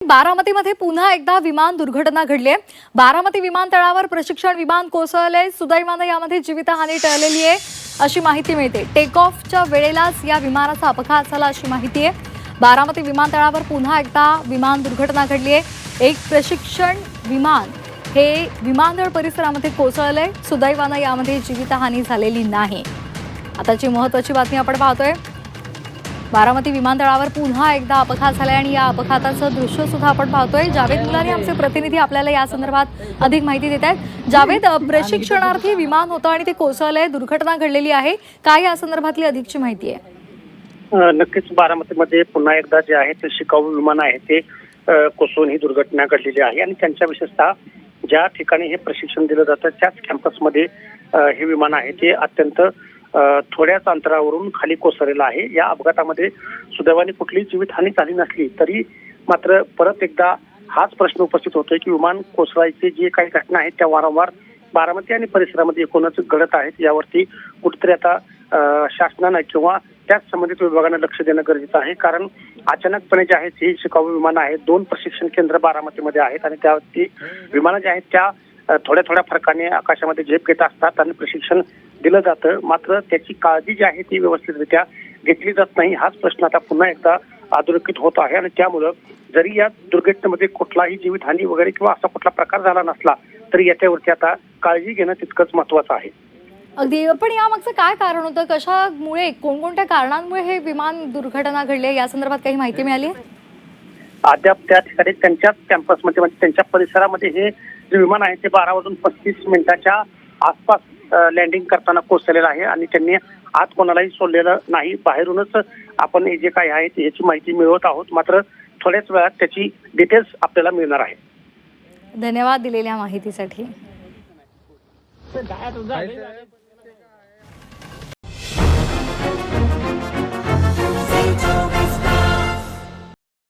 बारामतीमध्ये पुन्हा एकदा विमान दुर्घटना घडली आहे। बारामती विमानतळावर प्रशिक्षण विमान कोसळले। सुदैवाने यामध्ये जीवितहानी टळलेली आहे अशी माहिती मिळते। टेक ऑफच्या वेळेलाच या विमानाचा अपघात झाला अशी माहिती आहे। बारामती विमानतळावर पुन्हा एकदा विमान दुर्घटना घडली आहे। एक प्रशिक्षण विमान हे विमानतळ परिसरामध्ये कोसळले। सुदैवाने यामध्ये जीवितहानी झालेली नाही। आताची महत्त्वाची बातमी आपण पाहतोय। बारामती विमानतळावर पुन्हा एकदा अपघात झाला आणि या अपघाताचं दृश्य सुद्धा आपण पाहतोय। जावेद मुलानी आमचे प्रतिनिधी आपल्याला या संदर्भात अधिक माहिती देत आहेत। जावेद, प्रशिक्षणार्थी विमान होतं आणि ते कोसळलंय, दुर्घटना घडलेली आहे, काय या संदर्भातली अधिकची माहिती आहे? नक्कीच बारामतीमध्ये पुन्हा एकदा जे आहे ते शिकाऊ विमान आहे ते कोसळून ही दुर्घटना घडलेली आहे आणि त्यांच्या विशेषतः ज्या ठिकाणी हे प्रशिक्षण दिलं जातं त्याच कॅम्पसमध्ये हे विमान आहे ते अत्यंत थोड्याच अंतरावरून खाली कोसळलेलं आहे। या अपघातामध्ये सुदैवाने कुठलीही जीवितहानी झाली नसली तरी मात्र परत एकदा हाच प्रश्न उपस्थित होतोय की विमान कोसळायची जी काही घटना आहेत त्या वारंवार बारामती आणि परिसरामध्ये एकूणच घडत आहेत। यावरती कुठेतरी आता शासनानं किंवा त्याच संबंधित विभागानं लक्ष देणं गरजेचं आहे, कारण अचानकपणे जे आहेत ही शिकाऊ विमानं आहेत, 2 प्रशिक्षण केंद्र बारामतीमध्ये आहेत आणि त्यावरती विमानं जे आहेत त्या थोड्या थोड्या फरकाने आकाशामध्ये झेप घेत असतात आणि प्रशिक्षण दिलं जातं, मात्र त्याची काळजी जी आहे ती व्यवस्थितरित्या घेतली जात नाही। हाच प्रश्न आता पुन्हा एकदा अधोरेखित होत आहे आणि त्यामुळं जरी या दुर्घटनेमध्ये कुठलाही जीवितहानी वगैरे किंवा असा कुठला प्रकार झाला नसला तरी याच्यावरती आता काळजी घेणं तितकंच महत्त्वाचं आहे। अगदी, पण यामागचं काय कारण होतं? कशामुळे, कोणकोणत्या कारणांमुळे हे विमान दुर्घटना घडली या संदर्भात काही माहिती मिळाली? अद्याप त्या ठिकाणी त्यांच्याच कॅम्पसमध्ये म्हणजे त्यांच्या परिसरामध्ये हे जे विमान आहे ते 12:35 आसपास लँडिंग करताना कोसळलेलं आहे आणि त्यांनी आत कोणालाही सोडलेलं नाही। बाहेरूनच आपण हे जे काही आहे याची माहिती मिळवत आहोत, मात्र थोड्याच वेळात त्याची डिटेल्स आपल्याला मिळणार आहे। धन्यवाद दिलेल्या माहितीसाठी।